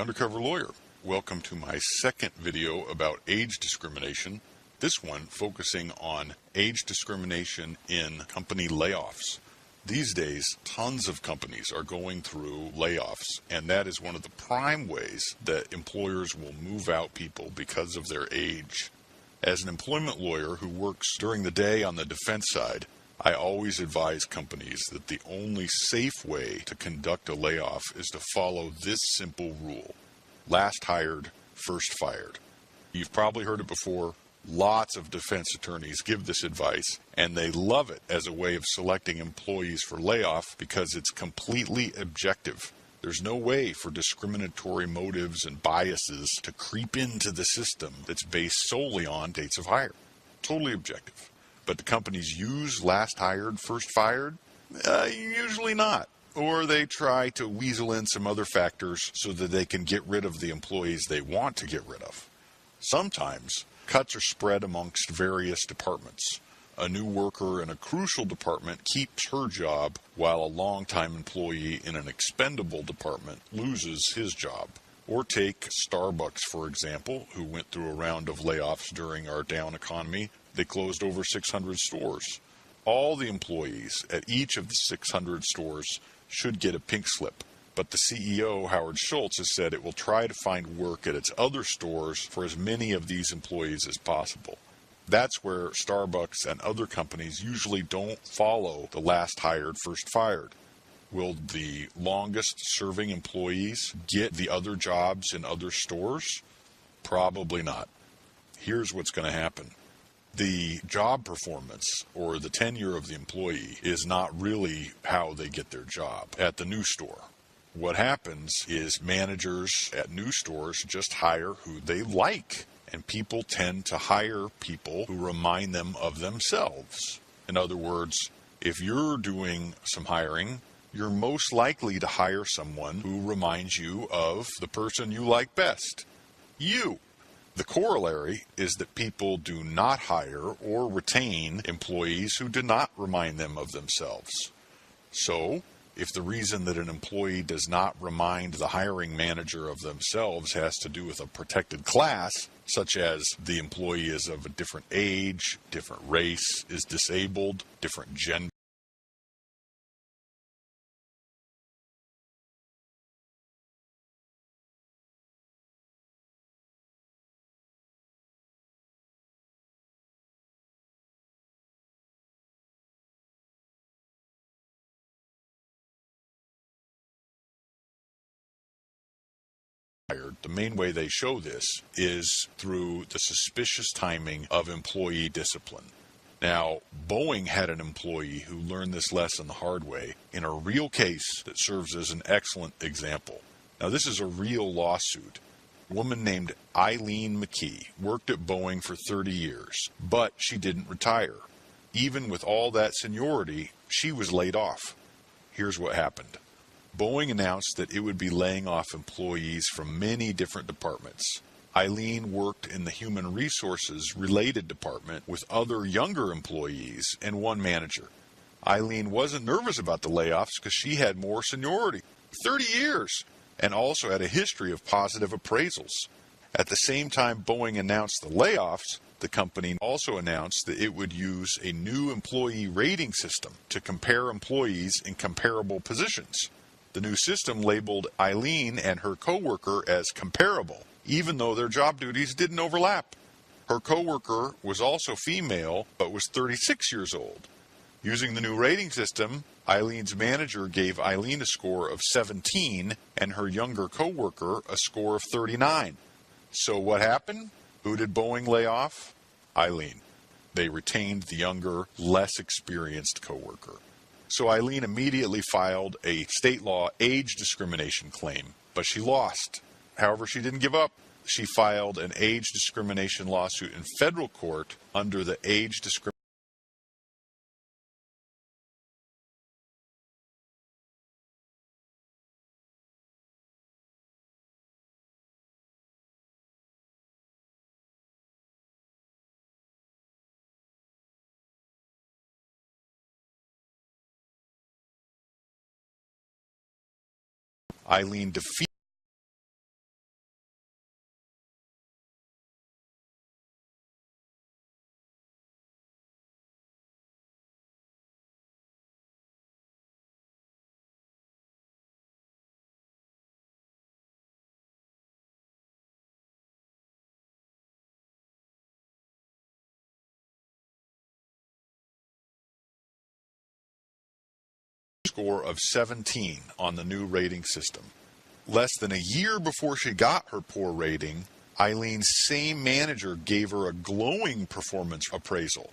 Undercover Lawyer. Welcome to my second video about age discrimination. This one focusing on age discrimination in company layoffs. These days, tons of companies are going through layoffs, and that is one of the prime ways that employers will move out people because of their age. As an employment lawyer who works during the day on the defense side, I always advise companies that the only safe way to conduct a layoff is to follow this simple rule: last hired, first fired. You've probably heard it before. Lots of defense attorneys give this advice, and they love it as a way of selecting employees for layoff because it's completely objective. There's no way for discriminatory motives and biases to creep into the system that's based solely on dates of hire. Totally objective. But the companies use last hired, first fired? Usually not. Or they try to weasel in some other factors so that they can get rid of the employees they want to get rid of. Sometimes cuts are spread amongst various departments. A new worker in a crucial department keeps her job, while a longtime employee in an expendable department loses his job. Or take Starbucks, for example, who went through a round of layoffs during our down economy. They closed over 600 stores. All the employees at each of the 600 stores should get a pink slip. But the CEO, Howard Schultz, has said it will try to find work at its other stores for as many of these employees as possible. That's where Starbucks and other companies usually don't follow the last hired, first fired. Will the longest serving employees get the other jobs in other stores? Probably not. Here's what's going to happen. The job performance or the tenure of the employee is not really how they get their job at the new store. What happens is managers at new stores just hire who they like, and people tend to hire people who remind them of themselves. In other words, if you're doing some hiring, you're most likely to hire someone who reminds you of the person you like best, you. The corollary is that people do not hire or retain employees who do not remind them of themselves. So, if the reason that an employee does not remind the hiring manager of themselves has to do with a protected class, such as the employee is of a different age, different race, is disabled, different gender, the main way they show this is through the suspicious timing of employee discipline. Now, Boeing had an employee who learned this lesson the hard way in a real case that serves as an excellent example. Now, this is a real lawsuit. A woman named Eileen McKee worked at Boeing for 30 years, but she didn't retire. Even with all that seniority, she was laid off. Here's what happened. Boeing announced that it would be laying off employees from many different departments. Eileen worked in the human resources related department with other younger employees and one manager. Eileen wasn't nervous about the layoffs because she had more seniority, 30 years, and also had a history of positive appraisals. At the same time Boeing announced the layoffs, the company also announced that it would use a new employee rating system to compare employees in comparable positions. The new system labeled Eileen and her coworker as comparable, even though their job duties didn't overlap. Her coworker was also female, but was 36 years old. Using the new rating system, Eileen's manager gave Eileen a score of 17 and her younger coworker a score of 39. So what happened? Who did Boeing lay off? Eileen. They retained the younger, less experienced coworker. So Eileen immediately filed a state law age discrimination claim, but she lost. However, she didn't give up. She filed an age discrimination lawsuit in federal court under the Age Discrimination Eileen defeated score of 17 on the new rating system. Less than a year before she got her poor rating, Eileen's same manager gave her a glowing performance appraisal.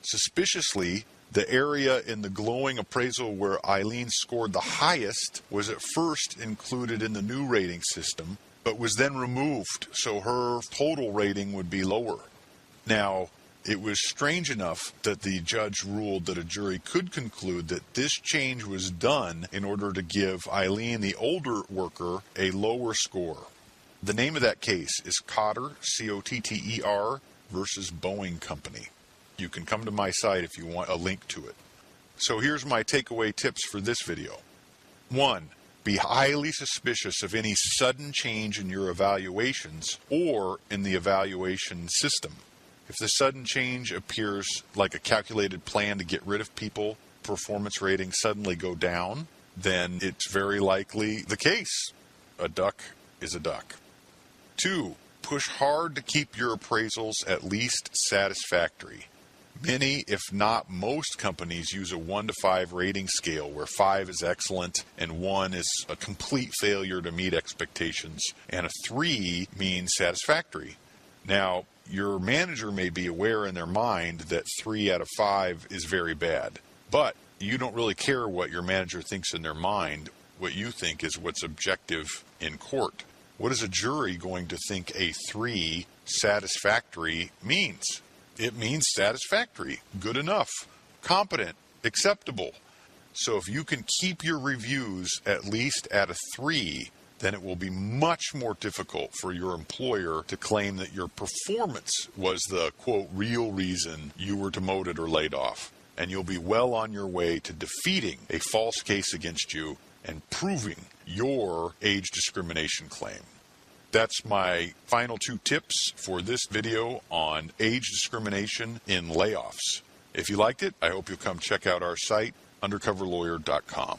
Suspiciously, the area in the glowing appraisal where Eileen scored the highest was at first included in the new rating system, but was then removed, so her total rating would be lower. Now, it was strange enough that the judge ruled that a jury could conclude that this change was done in order to give Eileen, the older worker, a lower score. The name of that case is Cotter, C-O-T-T-E-R, versus Boeing Company. You can come to my site if you want a link to it. So here's my takeaway tips for this video. 1. Be highly suspicious of any sudden change in your evaluations or in the evaluation system. If the sudden change appears like a calculated plan to get rid of people, performance ratings suddenly go down, then it's very likely the case. A duck is a duck. 2. Push hard to keep your appraisals at least satisfactory. Many, if not most companies, use a 1 to 5 rating scale where 5 is excellent and 1 is a complete failure to meet expectations, and a 3 means satisfactory. Now, your manager may be aware in their mind that 3 out of 5 is very bad, but you don't really care what your manager thinks in their mind. What you think is what's objective in court. What is a jury going to think a 3 satisfactory means? It means satisfactory, good enough, competent, acceptable. So if you can keep your reviews at least at a 3, then it will be much more difficult for your employer to claim that your performance was the, quote, real reason you were demoted or laid off. And you'll be well on your way to defeating a false case against you and proving your age discrimination claim. That's my final 2 tips for this video on age discrimination in layoffs. If you liked it, I hope you'll come check out our site, undercoverlawyer.com.